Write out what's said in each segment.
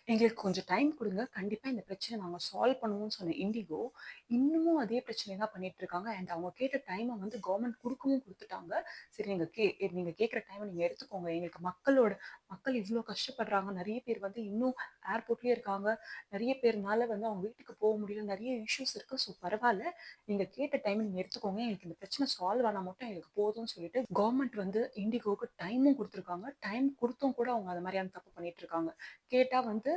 எங்களுக்கு கொஞ்சம் டைம் குடுங்க. கண்டிப்பா இந்த பிரச்சனைய நாங்க சால்வ் பண்ணுவோம்னு சொன்ன இண்டிகோ, இன்னமும் அதே பிரச்சனைய தான் பண்ணிட்டு இருக்காங்க. அண்ட் அவங்க கேட்ட டைம வந்து கவர்ன்மெண்ட் குடுக்கவும் குடுத்துட்டாங்க. சரி நீங்க கேட்கிற டைம நீங்க எடுத்துக்கோங்க. எங்களுக்கு மக்கள் இவ்ளோ கஷ்டப்படுறாங்க. நெறைய பேர் வந்து இன்னும் ஏர்போர்ட்லயே இருக்காங்க. நெறைய பேர்னால வந்து அவங்க வீட்டுக்கு போ முடியல. நெறைய இஷ்யூஸ் இருக்கு. ஸோ பரவால்ல. நீங்க கேட்ட டைம நீங்க எடுத்துக்கோங்க. எங்களுக்கு இந்த பிரச்சனை சால்வ் ஆனா மட்டும் எங்களுக்கு போதும்னு சொல்லிட்டு கவர்ன்மெண்ட் வந்து இண்டிகோக்கு டைமும் குடுத்துருக்காங்க. டைம் குடுத்தும் கூட அவங்க அது மாரியான தப்பு பண்ணிட்டு இருக்காங்க. கேட்டா வந்து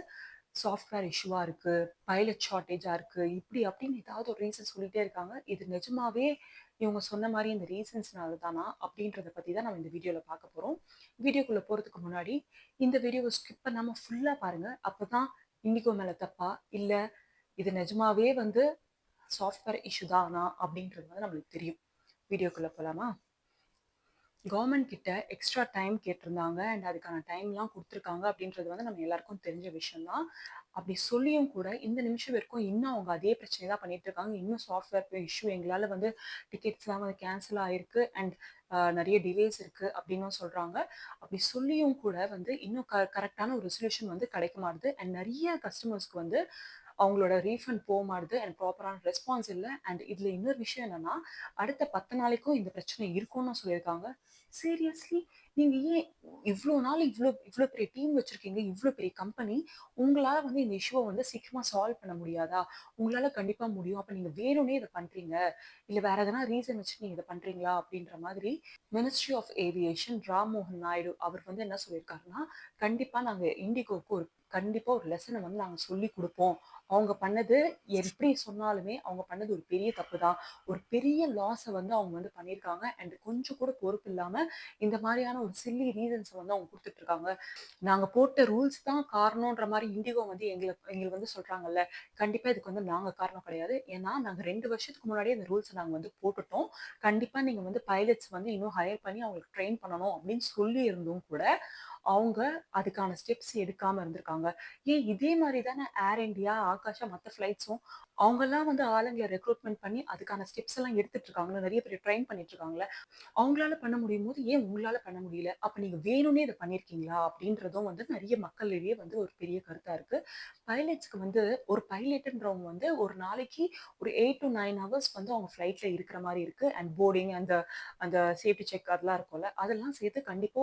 சாஃப்ட்வேர் இஷ்யூவா இருக்கு, பைலட் ஷார்ட்டேஜா இருக்கு, இப்படி அப்படின்னு ஏதாவது ஒரு ரீசன் சொல்லிட்டே இருக்காங்க. இது நிஜமாவே இவங்க சொன்ன மாரி இந்த ரீசன்ஸ்னால தானா? அப்படின்றத பத்தி தான் நம்ம இந்த வீடியோல பார்க்க போறோம். வீடியோக்குள்ள போறதுக்கு முன்னாடி, இந்த வீடியோவ ஸ்கிப் பண்ணாம ஃபுல்லா பாருங்க. அப்பதான் இண்டிகோ மேல தப்பா? இல்ல இது நிஜமாவே வந்து சாஃப்ட்வேர் இஷ்யூ தானா? அப்படின்றது வந்து நம்மளுக்கு தெரியும். வீடியோக்குள்ள போலாமா? கவர்மெண்ட் கிட்ட எக்ஸ்ட்ரா டைம் கேட்டிருந்தாங்க. அண்ட் அதுக்கான டைம்லாம் குடுத்துருக்காங்க அப்படின்றது வந்து நம்ம எல்லாருக்கும் தெரிஞ்ச விஷயம் தான். அப்படி சொல்லியும் கூட இந்த நிமிஷம் வரைக்கும் இன்னும் அவங்க அதே பிரச்சனைய தான் பண்ணிட்டு இருக்காங்க. இன்னும் சாஃப்ட்வேர் இஷ்யூ எங்களால வந்து டிக்கெட்ஸ்லாம் வந்து கேன்சல் ஆயிருக்கு. அண்ட் நெறைய டிலேஸ் இருக்கு அப்படின்னும் சொல்றாங்க. அப்படி சொல்லியும் கூட வந்து இன்னும் கரெக்ட்டான ஒரு சொல்யூஷன் வந்து கிடைக்க மாட்டுது. அண்ட் நெறைய கஸ்டமர்ஸ்க்கு வந்து அவங்களோட ரீஃபண்ட் போ மாட்டுது. அண்ட் ப்ராப்பரான ரெஸ்பான்ஸ் இல்ல. அண்ட் இதுல இன்னொரு விஷயம் என்னன்னா, அடுத்த 10 நாளைக்கும் இந்த பிரச்சனை இருக்கும்னு சொல்லியிருக்காங்க. சீரியஸ்லி நீங்க ஏன் இவ்ளோ நாள் இவ்ளோ இவ்ளோ பெரிய டீம் வச்சிருக்கீங்க, இவ்ளோ பெரிய கம்பெனி. உங்களால வந்து இந்த இஷ்யூவ வந்து சீக்கிரமா சால்வ் பண்ண முடியாதா? உங்களால கண்டிப்பா முடியும். அப்ப நீங்க வேணும்னே இத பண்றீங்க. இல்ல வேற எதனா ரீசன் வச்சு நீங்க இத பண்றீங்களா? அப்படின்ற மாதிரி மினிஸ்ட்ரி ஆஃப் ஏவியேஷன் ராம் மோகன் நாயுடு அவர் வந்து என்ன சொல்லியிருக்காருன்னா, கண்டிப்பா நாங்க இண்டிகோக்கு கண்டிப்பா ஒரு லெசன வந்து நாங்க சொல்லிக் குடுப்போம். அவங்க பண்ணது எப்படி சொன்னாலுமே அவங்க பண்ணது ஒரு பெரிய தப்பு தான். ஒரு பெரிய லாஸ வந்து அவங்க வந்து பண்ணியிருக்காங்க. அண்ட் கொஞ்சம் கூட பொறுப்பு இல்லாம இந்த மாரியான ஒரு சில்லி ரீசன்ஸ வந்து அவங்க குடுத்துட்டு இருக்காங்க. நாங்க போட்ட ரூல்ஸ் தான் காரணம்ன்ற மாரி இண்டிகோ வந்து எங்கள வந்து சொல்றாங்கல்ல. கண்டிப்பா இதுக்கு வந்து நாங்க காரணம் கிடையாது. ஏன்னா நாங்க 2 வருஷத்துக்கு முன்னாடியே இந்த ரூல்ஸ நாங்க வந்து போட்டுட்டோம். கண்டிப்பா நீங்க வந்து பைலட்ஸ் வந்து இன்னும் ஹையர் பண்ணி அவங்களுக்கு ட்ரெயின் பண்ணணும் அப்படின்னு சொல்லி இருந்தும் கூட, அவங்க அதுக்கான ஸ்டெப்ஸ் எடுக்காம இருந்திருக்காங்க. ஏன் இதே மாரி தானே ஏர் இந்தியா, ஆகாஷா மத்த ஃப்ளைட்ஸும் அவங்கலாம் வந்து ஆளுங்கள ரெக்ரூட்மென்ட் பண்ணி அதுக்கான ஸ்டெப்ஸ் எல்லாம் எடுத்துட்டு இருக்காங்கல்ல. நெறைய பேர ட்ரெயின் பண்ணிட்டு இருக்காங்கல்ல. அவங்களால பண்ண முடியும்போது, ஏன் உங்களால பண்ண முடியல? அப்ப நீங்க வேணும்னே இத பண்ணியிருக்கீங்களா? அப்படின்றதும் வந்து நெறைய மக்களிடையே வந்து ஒரு பெரிய கருத்தா இருக்கு. பைலட்ஸ்க்கு வந்து ஒரு பைலட்ன்றவங்க வந்து ஒரு நாளைக்கு ஒரு 8 டூ 9 ஹவர்ஸ் வந்து அவங்க ஃப்ளைட்ல இருக்கிற மாரி இருக்கு. அண்ட் போர்டிங் அந்த அந்த சேஃப்டி செக் அதெல்லாம் இருக்கும்ல. அதெல்லாம் சேர்த்து கண்டிப்பா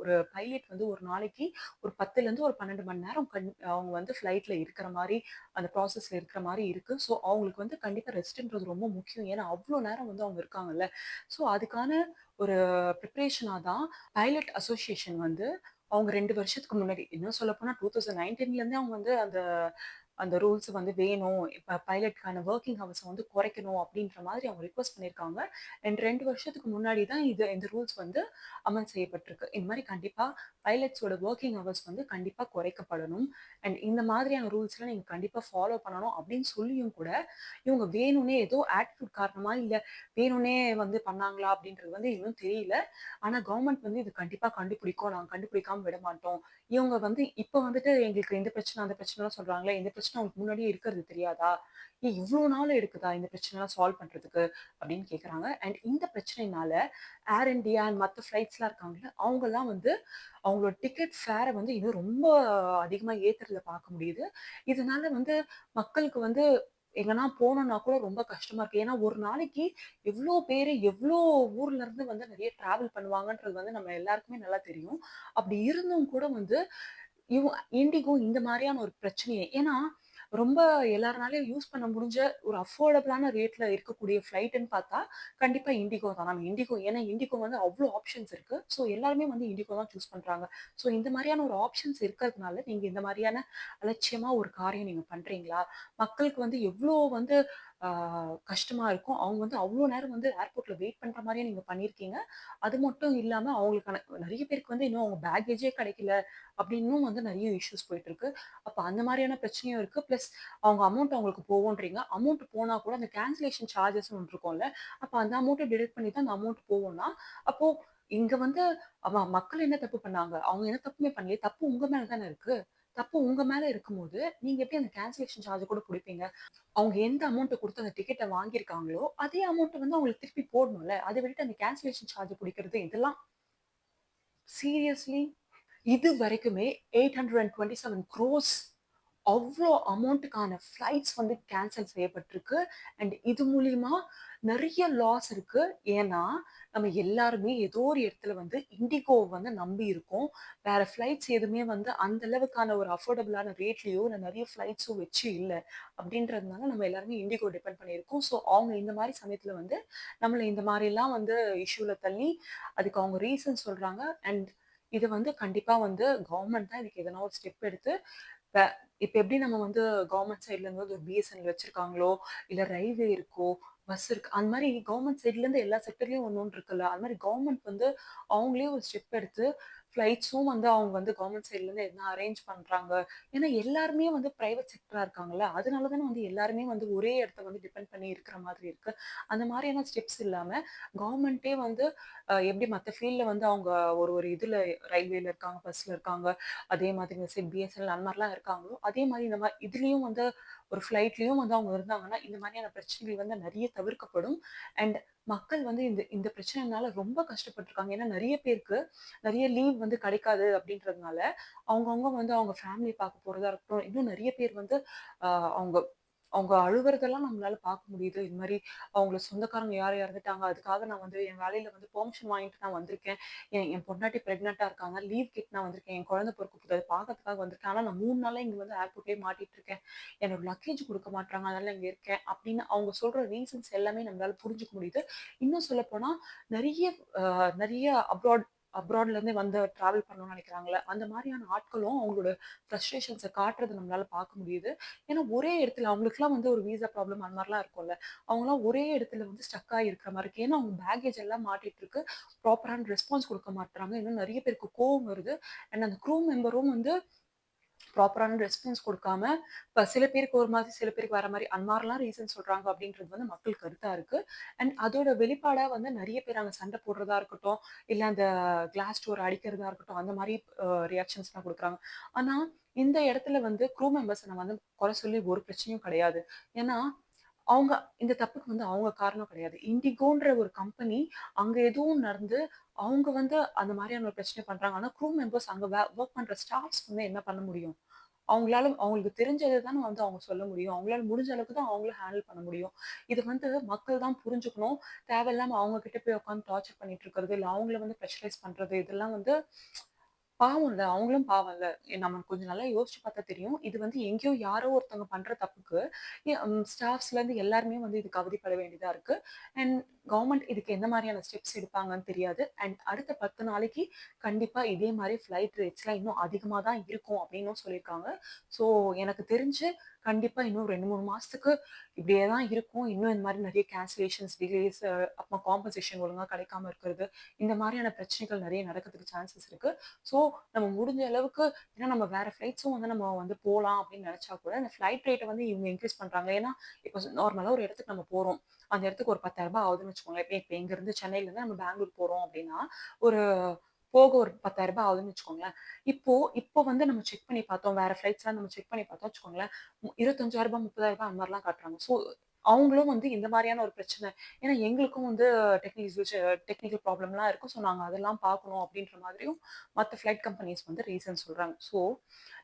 ஒரு பைலட் வந்து ஒரு நாளைக்கு ஒரு 10லருந்து ஒரு 12 மணி நேரம் அவங்க வந்து ஃப்ளைட்ல இருக்கிற மாரி, அந்த ப்ராசஸ்ல இருக்கிற மாரி இருக்கு. ஸோ அவங்களுக்கு வந்து கண்டிப்பா ரெஸ்ட்ன்றது ரொம்ப முக்கியம். ஏன்னா அவ்ளோ நேரம் வந்து அவங்க இருக்காங்கல்ல. ஸோ அதுக்கான ஒரு ப்ரிப்பரேஷனா தான் பைலட் அசோசியேஷன் வந்து அவங்க 2 வருஷத்துக்கு முன்னாடி, இன்னும் சொல்லப்போனா 2019லேருந்தே அவங்க வந்து அந்த அந்த ரூல்ஸ் வந்து வேணும். இப்ப பைலட்க்கான வொர்க்கிங் ஹவர்ஸ வந்து குறைக்கணும் அப்படின்ற மாதிரி அவங்க ரிக்வெஸ்ட் பண்ணியிருக்காங்க. அண்ட் 2 வருஷத்துக்கு முன்னாடி தான் இந்த ரூல்ஸ் வந்து அமல் செய்யப்பட்டிருக்கு. இந்த மாரி கண்டிப்பா பைலட்ஸோட வொர்க்கிங் ஹவர்ஸ் வந்து கண்டிப்பா குறைக்கப்படணும். அண்ட் இந்த மாதிரியான ரூல்ஸ்லாம் நீங்க கண்டிப்பா ஃபாலோ பண்ணணும் அப்படின்னு சொல்லியும் கூட, இவங்க வேணும்னே ஏதோ ஆட்டிட்யூட் காரணமா, இல்ல வேணும்னே வந்து பண்ணாங்களா அப்படின்றது வந்து இன்னும் தெரியல. ஆனா கவர்மெண்ட் வந்து இது கண்டிப்பா கண்டுபிடிக்கும். நாங்க கண்டுபிடிக்காம விட மாட்டோம். இவங்க வந்து இப்ப வந்துட்டு எங்களுக்கு இந்த பிரச்சனை, அந்த பிரச்சனைலாம் சொல்றாங்களே, இந்த பிரச்சனை அவங்களுக்கு முன்னாடியே இருக்கிறது தெரியாதா? ஏன் இவ்ளோ நாள் எடுக்குதா இந்த பிரச்சனைலாம் சால்வ் பண்றதுக்கு? அப்படின்னு கேட்கறாங்க. அண்ட் இந்த பிரச்சனையினால ஏர் இண்டியா அண்ட் மத்த ஃப்ளைட்ஸ்லாம் இருக்காங்கல்ல, அவங்கலாம் வந்து அவங்களோட டிக்கெட் ஃபேர வந்து இன்னும் ரொம்ப அதிகமா ஏத்துறத பார்க்க முடியுது. இதனால வந்து மக்களுக்கு வந்து எங்கன்னா போணும்னா கூட ரொம்ப கஷ்டமா இருக்கு. ஏன்னா ஒரு நாளைக்கு எவ்ளோ பேரு, எவ்ளோ ஊர்ல இருந்து வந்து நெறைய டிராவல் பண்ணுவாங்கன்றது வந்து நம்ம எல்லாருக்குமே நல்லா தெரியும். அப்படி இருந்தும் கூட வந்து இண்டிகோ இந்த மாரியான ஒரு பிரச்சனைய ஏன்னா, ரொம்ப எல்லார்னாலயும் யூஸ் பண்ண முடிஞ்ச ஒரு அஃபோர்டபுளான ரேட்ல இருக்கக்கூடிய ஃப்ளைட்டுன்னு பார்த்தா, கண்டிப்பா இண்டிகோ தான். நம்ம இண்டிகோ ஏன்னா இண்டிகோ வந்து அவ்ளோ ஆப்ஷன்ஸ் இருக்கு. ஸோ எல்லாருமே வந்து இண்டிகோ தான் சூஸ் பண்றாங்க. ஸோ இந்த மாரியான ஒரு ஆப்ஷன்ஸ் இருக்கிறதுனால, நீங்க இந்த மாரியான அலட்சியமா ஒரு காரியம் நீங்க பண்றீங்களா? மக்களுக்கு வந்து எவ்ளோ வந்து ஆ கஷ்டமா இருக்கும். அவங்க வந்து அவ்ளோ நேரம் வந்து ஏர்போர்ட்ல வெயிட் பண்ற மாரியே நீங்க பண்ணியிருக்கீங்க. அது மட்டும் இல்லாம அவங்களுக்கான நெறைய பேருக்கு வந்து இன்னும் அவங்க பேக்கேஜே கிடைக்கல. அப்படின்னும் வந்து நெறைய இஷ்யூஸ் போயிட்டுருக்கு. அப்ப அந்த மாரியான பிரச்சனையும் இருக்கு. பிளஸ் அவங்க அமௌண்ட் அவங்களுக்கு போகுன்றீங்க. அமௌண்ட் போனா கூட அந்த கேன்சலேஷன் சார்ஜஸ்ன்னு ஒண்ணு இருக்கும்ல. அப்ப அந்த அமௌண்ட்ட டிடக்ட் பண்ணி தான் அந்த அமௌண்ட் போகும்னா, அப்போ இங்க வந்து மக்கள் என்ன தப்பு பண்ணாங்க? அவங்க எந்த தப்புமே பண்ணலையே! தப்பு உங்க மேல தானே இருக்கு. தப்பு உங்க மேல இருக்கும்போது, நீங்க எப்படி அந்த கேன்சலேஷன் சார்ஜ் கூட புடிப்பீங்க? அவங்க எந்த அமௌண்ட்ட குடுத்து அந்த டிக்கெட்ட வாங்கியிருக்காங்களோ, அதே அமௌண்ட்ட வந்து அவங்களுக்கு திருப்பி போடணும்ல. அத விட்டுட்டு அந்த கேன்சலேஷன் சார்ஜ் புடிக்கிறது இதெல்லாம் சீரியஸ்லி இது வரைக்குமே 827 குரோர்ஸ் அவ்ளோ அமௌண்ட்டுக்கான ஃப்ளைட்ஸ் வந்து கேன்சல் செய்யப்பட்டிருக்கு. அண்ட் இது மூலியமா நெறைய லாஸ் இருக்கு. ஏன்னா, நம்ம எல்லாருமே ஏதோ ஒரு இடத்துல வந்து இண்டிகோ வந்து நம்பி இருக்கோம். வேற ஃப்ளைட்ஸ் எதுவுமே வந்து அந்த அளவுக்கான ஒரு அஃபோர்டபுளான ரேட்லயோ, இல்ல நெறைய ஃப்ளைட்ஸோ வச்சு இல்ல. அப்படின்றதுனால நம்ம எல்லாருமே இண்டிகோ டிபெண்ட் பண்ணியிருக்கோம். ஸோ, அவங்க இந்த மாரி சமயத்துல வந்து நம்மள இந்த மாரிலாம் வந்து இஷ்யூல தள்ளி, அதுக்கு அவங்க ரீசன் சொல்றாங்க. அண்ட் இது வந்து கண்டிப்பா வந்து கவர்ன்மெண்ட் தான் இதுக்கு எதனா ஒரு ஸ்டெப் எடுத்து வே இப்ப எப்படி நம்ம வந்து கவர்மெண்ட் சைட்ல இருந்து ஒரு பிஎஸ்என்எல் வச்சிருக்காங்களோ, இல்ல ரயில்வே இருக்கோ, பஸ் இருக்கு. அந்த மாரி கவர்மெண்ட் சைட்ல இருந்து எல்லா செக்டர்லயும் ஒண்ணு ஒண்ணு இருக்குல்ல. அது மாரி கவர்மெண்ட் வந்து அவங்களே ஒரு ஸ்டெப் எடுத்து ஃப்ளைட்ஸும் வந்து அவங்க வந்து கவர்மெண்ட் சைட்ல இருந்து என்ன அரேஞ்ச் பண்றாங்க. ஏன்னா எல்லாருமே வந்து பிரைவேட் செக்டரா இருக்காங்கல்ல. அதனால தானே வந்து எல்லாருமே வந்து ஒரே இடத்த வந்து டிபெண்ட் பண்ணி இருக்கிற மாதிரி இருக்கு. அந்த மாரியான ஸ்டெப்ஸ் இல்லாம கவர்மெண்ட்டே வந்து எப்படி மத்த ஃபீல்ட்ல வந்து அவங்க ஒரு ஒரு இதுல ரயில்வேல இருக்காங்க, பஸ்ல இருக்காங்க. அதே மாதிரி இந்த சைட் பிஎஸ்என்எல் அந்த மாரிலாம் இருக்காங்களோ, அதே மாரி இந்த மாரி இதுலயும் வந்து ஒரு ஃப்ளைட்லயும் வந்து அவங்க இருந்தாங்கன்னா, இந்த மாரியான பிரச்சனைகள் வந்து நெறைய தவிர்க்கப்படும். அண்ட் மக்கள் வந்து இந்த இந்த பிரச்சனைனால ரொம்ப கஷ்டப்பட்டுருக்காங்க. ஏன்னா நெறைய பேருக்கு நெறைய லீவ் வந்து கிடைக்காது அப்படின்றதுனால, அவங்கவங்க வந்து அவங்க ஃபேமிலி பார்க்க போறதா இருக்கட்டும், இன்னும் நெறைய பேர் வந்து அ அவங்க அவங்க அழுவுறதெல்லாம் நம்மளால பார்க்க முடியுது. இது மாரி அவங்கள சொந்தக்காரங்க யாரோ இறந்துட்டாங்க. அதுக்காக நான் வந்து என் வேலையில வந்து பெர்மிஷன் வாங்கிட்டு நான் வந்திருக்கேன். என் பொண்டாட்டி பிரெக்னன்ட்டா இருக்காங்க. லீவ் கேட்டு நான் வந்திருக்கேன். என் குழந்தை பொறக்க போகுது. அத பார்க்கறதுக்காக வந்திருக்கேன். ஆனா நான் 3 நாளா இங்க வந்து ஏர்போர்ட்லயே மாட்டிட்டு இருக்கேன். என்னோட லக்கேஜ் குடுக்க மாட்றாங்க. அதனால இங்க இருக்கேன். அப்படின்னு அவங்க சொல்ற ரீசன்ஸ் எல்லாமே நம்மளால புரிஞ்சுக்க முடியுது. இன்னும் சொல்லப்போனா நெறைய நெறைய அப்ராட்ல இருந்து வந்து டிராவல் பண்ணணும்னு நினைக்கிறாங்கல்ல. அந்த மாரியான ஆட்களும் அவங்களோட ஃப்ரஸ்ட்ரேஷன்ஸ காட்டுறத நம்மளால பார்க்க முடியுது. ஏன்னா ஒரே இடத்துல அவங்களுக்குலாம் வந்து ஒரு விசா ப்ராப்ளம் அந்த மாரிலாம் இருக்கும்ல. அவங்கலாம் ஒரே இடத்துல வந்து ஸ்டக் ஆகி இருக்கிற மாரி இருக்கு. ஏன்னா அவங்க பேக்கேஜ் எல்லாம் மாட்டிட்டு இருக்கு. ப்ராப்பரான ரெஸ்பான்ஸ் குடுக்க மாட்றாங்க. இன்னும் நெறைய பேருக்கு கோவம் வருது. அண்ட் அந்த க்ரூ மெம்பரும் வந்து ப்ராப்பரான ரெஸ்பான்ஸ் குடுக்காம, இப்ப சில பேருக்கு ஒரு மாதிரி, சில பேருக்கு வேற மாரி அந்த மாரிலாம் ரீசன் சொல்றாங்க அப்படின்றது வந்து மக்கள் கருத்தா இருக்கு. அண்ட் அதோட வெளிப்பாடா வந்து நெறைய பேர் அங்க சண்டை போடுறதா இருக்கட்டும், இல்ல அந்த கிளாஸ் டோர் அடிக்கிறதா இருக்கட்டும், அந்த மாரி ரியாக்ஷன்ஸ்லாம் குடுக்குறாங்க. ஆனா, இந்த இடத்துல வந்து க்ரூ மெம்பர்ஸ நம்ம வந்து குறை சொல்லி ஒரு பிரச்சனையும் கிடையாது. ஏன்னா, அவங்க இந்த தப்புக்கு வந்து அவங்க காரணம் கிடையாது. இண்டிகோன்ற ஒரு கம்பெனி அங்க எதுவும் நடந்து, அவங்க வந்து அந்த மாரியான ஒரு பிரச்சனை பண்றாங்க. ஆனா க்ரூ மெம்பர்ஸ் அங்க வொர்க் பண்ற ஸ்டாஃப்ஸ் வந்து என்ன பண்ண முடியும்? அவங்களால அவங்களுக்கு தெரிஞ்சத தானே வந்து அவங்க சொல்ல முடியும். அவங்களால முடிஞ்ச அளவுக்கு தான் அவங்களும் ஹேண்டில் பண்ண முடியும். இது வந்து மக்கள் தான் புரிஞ்சுக்கணும். தேவையில்லாம அவங்க கிட்ட போய் உட்கார்ந்து டார்ச்சர் பண்ணிட்டு இருக்கிறது, இல்ல அவங்கள வந்து பிரஷரைஸ் பண்றது, இதெல்லாம் வந்து பாவம்ல. அவங்களும் பாவம்ல. நம்ம கொஞ்சம் நல்லா யோசிச்சு பார்த்தா தெரியும். இது வந்து எங்கேயோ யாரோ ஒருத்தவங்க பண்ற தப்புக்கு, ஸ்டாஃப்ஸ்லேருந்து எல்லாருமே வந்து இதுக்கு அவதிப்பட வேண்டியதா இருக்கு. அண்ட் கவர்மெண்ட் இதுக்கு எந்த மாரியான ஸ்டெப்ஸ் எடுப்பாங்கன்னு தெரியாது. அண்ட் அடுத்த 10 நாளைக்கு கண்டிப்பா இதே மாரி ஃப்ளைட் ரேட்ஸ்லாம் இன்னும் அதிகமா தான் இருக்கும் அப்டின்னும் சொல்லியிருக்காங்க. ஸோ எனக்கு தெரிஞ்சு கண்டிப்பா இன்னும் 2, 3 மாசத்துக்கு இப்படியே தான் இருக்கும். இன்னும் இந்த மாரி நெறைய கேன்சலேஷன்ஸ், டிலேஸ் அப்புறம் காம்பன்சேஷன் ஒழுங்கா கிடைக்காம இருக்கிறது. இந்த மாரியான பிரச்சனைகள் நெறைய நடக்கிறதுக்கு சான்சஸ் இருக்கு. ஸோ நம்ம முடிஞ்ச அளவுக்கு ஏன்னா நம்ம வேற ஃப்ளைட்ஸும் வந்து நம்ம வந்து போலாம் அப்படின்னு நினைச்சா கூட அந்த ஃப்ளைட் ரேட்ட வந்து இவங்க இன்க்ரீஸ் பண்றாங்க. ஏன்னா, இப்போ நார்மலா ஒரு இடத்துக்கு நம்ம போறோம். அந்த இடத்துக்கு ஒரு ரூ. 10,000 ஆகுதுன்னு வச்சுக்கோங்களேன். இப்ப இங்கருந்து சென்னையிலேருந்து நம்ம பெங்களூர் போறோம் அப்படின்னா, ஒரு போக ஒரு ரூ. 10,000 ஆகுதுன்னு வச்சுக்கோங்களேன். இப்போ வந்து நம்ம செக் பண்ணி பார்த்தோம். வேற ஃப்ளைட்ஸ்லாம் நம்ம செக் பண்ணி பார்த்தோம் வச்சுக்கோங்களேன். ரூ. 25,000 ரூ. 30,000 அந்த மாரிலாம் காட்டுறாங்க. ஸோ அவங்களும் வந்து இந்த மாரியான ஒரு பிரச்சனை ஏன்னா எங்களுக்கும் வந்து டெக்னிக்கல் ப்ராப்ளம்லாம் இருக்கும். ஸோ நாங்க அதெல்லாம் பார்க்கணும் அப்படின்ற மாதிரியும் மத்த ஃப்ளைட் கம்பெனிஸ் வந்து ரீசன் சொல்றாங்க. ஸோ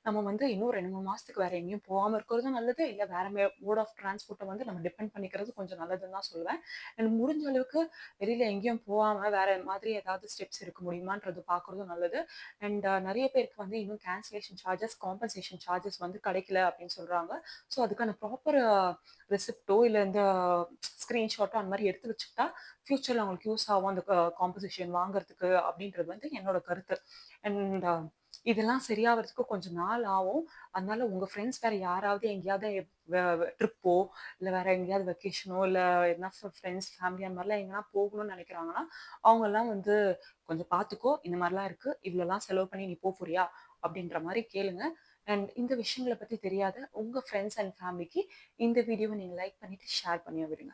நம்ம வந்து இன்னும் 2, 3 மாசத்துக்கு வேற எங்கேயும் போகாம இருக்கிறதும் நல்லது. இல்ல வேற மோட் ஆஃப் டிரான்ஸ்போர்ட்ட வந்து நம்ம டிபெண்ட் பண்ணிக்கிறது கொஞ்சம் நல்லதுன்னு தான் சொல்லுவேன். எனக்கு முடிஞ்ச அளவுக்கு வெளியில எங்கேயும் போகாம வேற மாதிரி ஏதாவது ஸ்டெப்ஸ் எடுக்க முடியுமான்றது பார்க்குறதும் நல்லது. அண்ட் நெறைய பேருக்கு வந்து இன்னும் கேன்சலேஷன் சார்ஜஸ், காம்பன்சேஷன் சார்ஜஸ் வந்து கிடைக்கல அப்படின்னு சொல்றாங்க. ஸோ அதுக்கான ப்ராப்பர் ரெசிப்ட்டோ இல்ல இந்த ஸ்கிரீன்ஷாட்டோ அந்த மாரி எடுத்து வச்சுக்கிட்டா, ஃபியூச்சர்ல அவங்களுக்கு யூஸ் ஆகும் அந்த காம்பன்சேஷன் வாங்குறதுக்கு அப்படின்றது வந்து என்னோட கருத்து. அண்ட் இதெல்லாம் சரியாவறதுக்கு கொஞ்சம் நாள் ஆகும். அதனால உங்க ஃப்ரெண்ட்ஸ் வேற யாராவது எங்கேயாவது ட்ரிப்போ, இல்ல வேற எங்கேயாவது வெக்கேஷனோ, இல்ல எதனா ஃப்ரெண்ட்ஸ், ஃபேமிலி அந்த மாரிலாம் எங்கனா போகணும்னு நெனைக்கிறாங்கன்னா, அவங்கலாம் வந்து கொஞ்சம் பார்த்துக்கோ. இந்த மாரிலாம் இருக்கு. இவ்வளோலாம் செலவு பண்ணி நீ போறியா? அப்படின்ற மாரி கேளுங்க. அண்ட் இந்த விஷயங்கள பத்தி தெரியாத உங்க ஃப்ரெண்ட்ஸ் அண்ட் ஃபேமிலிக்கு இந்த வீடியோவ நீங்க லைக் பண்ணிட்டு ஷேர் பண்ணி விடுங்க.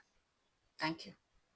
Thank you.